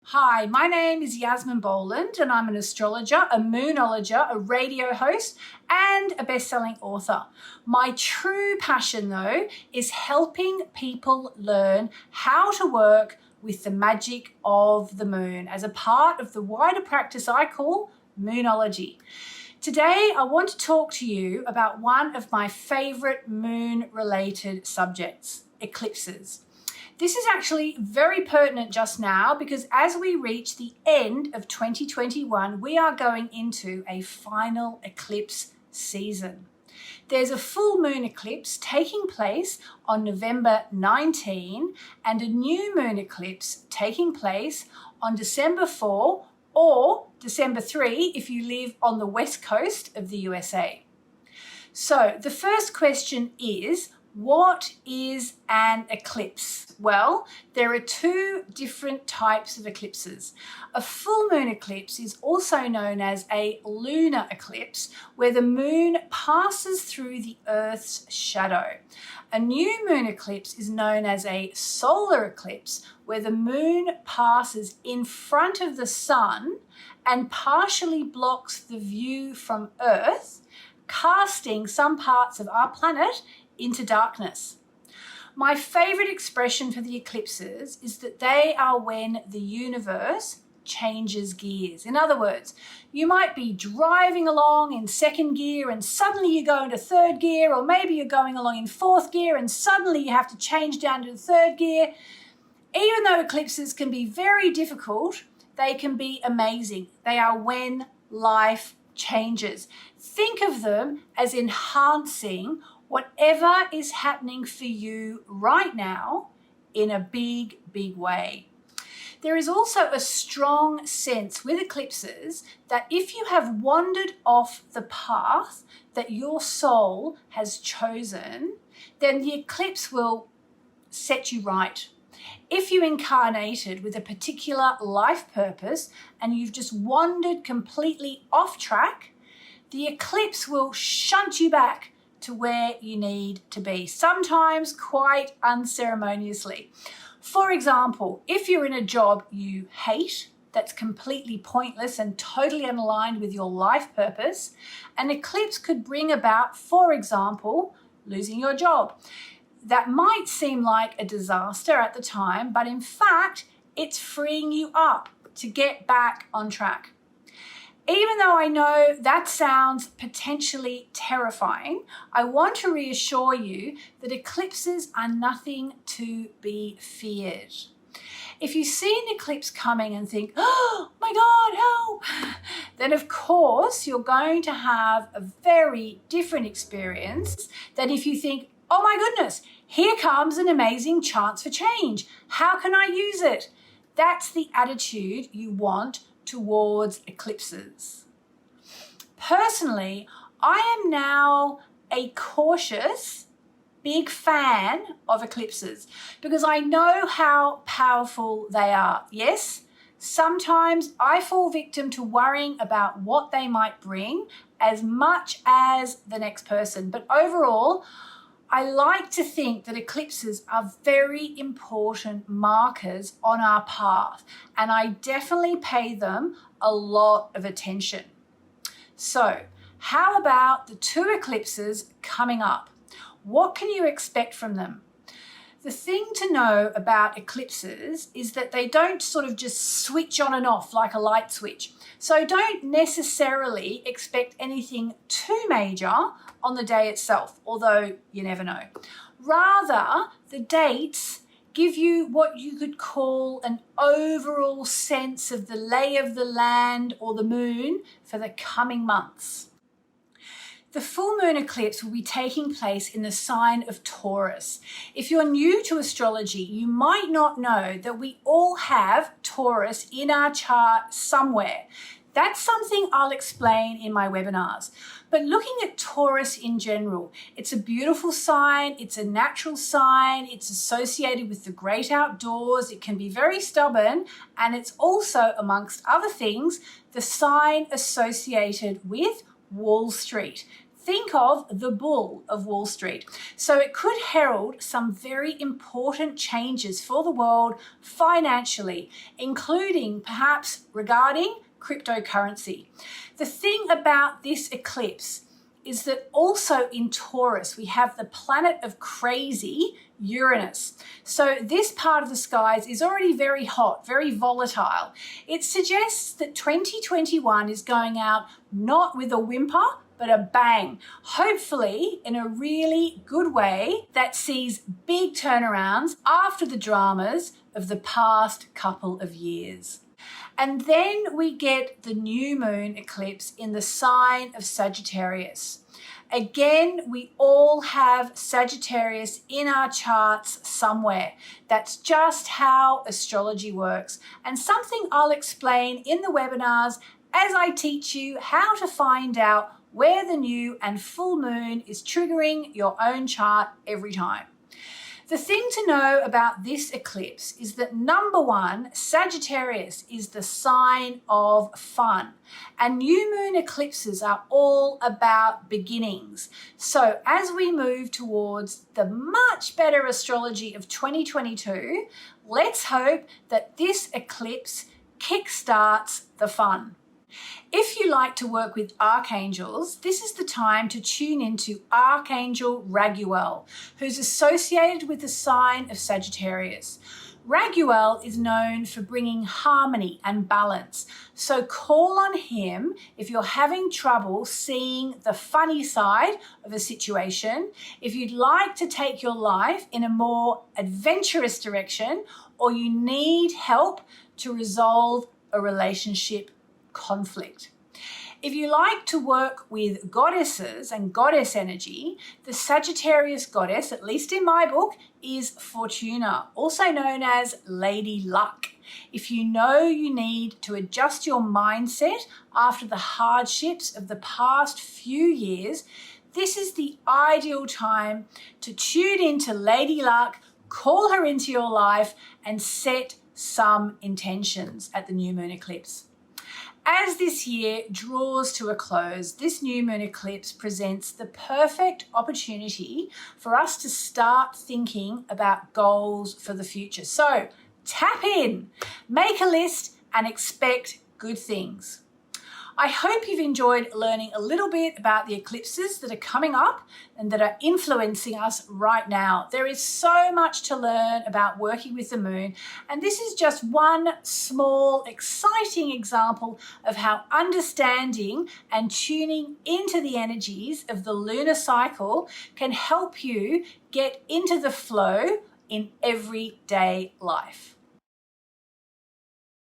Hi, my name is Yasmin Boland and I'm an astrologer, a moonologer, a radio host and a best-selling author. My true passion though is helping people learn how to work with the magic of the moon as a part of the wider practice I call moonology. Today I want to talk to you about one of my favorite moon-related subjects, eclipses. This is actually very pertinent just now because as we reach the end of 2021, we are going into a final eclipse season. There's a full moon eclipse taking place on November 19 and a new moon eclipse taking place on December 4 or December 3 if you live on the west coast of the USA. So the first question is, what is an eclipse? Well, there are two different types of eclipses. A full moon eclipse is also known as a lunar eclipse, where the moon passes through the Earth's shadow. A new moon eclipse is known as a solar eclipse, where the moon passes in front of the sun and partially blocks the view from Earth, casting some parts of our planet into darkness. My favorite expression for the eclipses is that they are when the universe changes gears. In other words, you might be driving along in second gear and suddenly you go into third gear, or maybe you're going along in fourth gear and suddenly you have to change down to the third gear. Even though eclipses can be very difficult, they can be amazing. They are when life changes. Think of them as enhancing whatever is happening for you right now in a big, big way. There is also a strong sense with eclipses that if you have wandered off the path that your soul has chosen, then the eclipse will set you right. If you incarnated with a particular life purpose and you've just wandered completely off track, the eclipse will shunt you back to where you need to be, sometimes quite unceremoniously. For example, if you're in a job you hate, that's completely pointless and totally unaligned with your life purpose, an eclipse could bring about, for example, losing your job. That might seem like a disaster at the time, but in fact, it's freeing you up to get back on track. Even though I know that sounds potentially terrifying, I want to reassure you that eclipses are nothing to be feared. If you see an eclipse coming and think, oh my God, help, then of course you're going to have a very different experience than if you think, oh my goodness, here comes an amazing chance for change. How can I use it? That's the attitude you want towards eclipses. Personally, I am now a cautious, big fan of eclipses because I know how powerful they are. Yes, sometimes I fall victim to worrying about what they might bring as much as the next person, but overall, I like to think that eclipses are very important markers on our path, and I definitely pay them a lot of attention. So, how about the two eclipses coming up? What can you expect from them? The thing to know about eclipses is that they don't sort of just switch on and off like a light switch. So don't necessarily expect anything too major on the day itself, although you never know. Rather, the dates give you what you could call an overall sense of the lay of the land or the moon for the coming months. The full moon eclipse will be taking place in the sign of Taurus. If you're new to astrology, you might not know that we all have Taurus in our chart somewhere. That's something I'll explain in my webinars. But looking at Taurus in general, it's a beautiful sign, it's a natural sign, it's associated with the great outdoors, it can be very stubborn, and it's also, amongst other things, the sign associated with Wall Street. think of the bull of Wall Street. So it could herald some very important changes for the world financially, including perhaps regarding cryptocurrency. The thing about this eclipse is that also in Taurus, we have the planet of crazy, Uranus. So this part of the skies is already very hot, very volatile. It suggests that 2021 is going out not with a whimper, but a bang, hopefully in a really good way that sees big turnarounds after the dramas of the past couple of years. And then we get the new moon eclipse in the sign of Sagittarius. Again, we all have Sagittarius in our charts somewhere. That's just how astrology works, and something I'll explain in the webinars as I teach you how to find out where the new and full moon is triggering your own chart every time. The thing to know about this eclipse is that number one, Sagittarius is the sign of fun, and new moon eclipses are all about beginnings. So as we move towards the much better astrology of 2022, let's hope that this eclipse kickstarts the fun. If you like to work with archangels, this is the time to tune into Archangel Raguel, who's associated with the sign of Sagittarius. Raguel is known for bringing harmony and balance, so call on him if you're having trouble seeing the funny side of a situation, if you'd like to take your life in a more adventurous direction, or you need help to resolve a relationship conflict. If you like to work with goddesses and goddess energy, the Sagittarius goddess, at least in my book, is Fortuna, also known as Lady Luck. If you know you need to adjust your mindset after the hardships of the past few years, this is the ideal time to tune into Lady Luck, call her into your life, and set some intentions at the new moon eclipse. As this year draws to a close, this new moon eclipse presents the perfect opportunity for us to start thinking about goals for the future. So tap in, make a list, and expect good things. I hope you've enjoyed learning a little bit about the eclipses that are coming up and that are influencing us right now. There is so much to learn about working with the moon, and this is just one small, exciting example of how understanding and tuning into the energies of the lunar cycle can help you get into the flow in everyday life.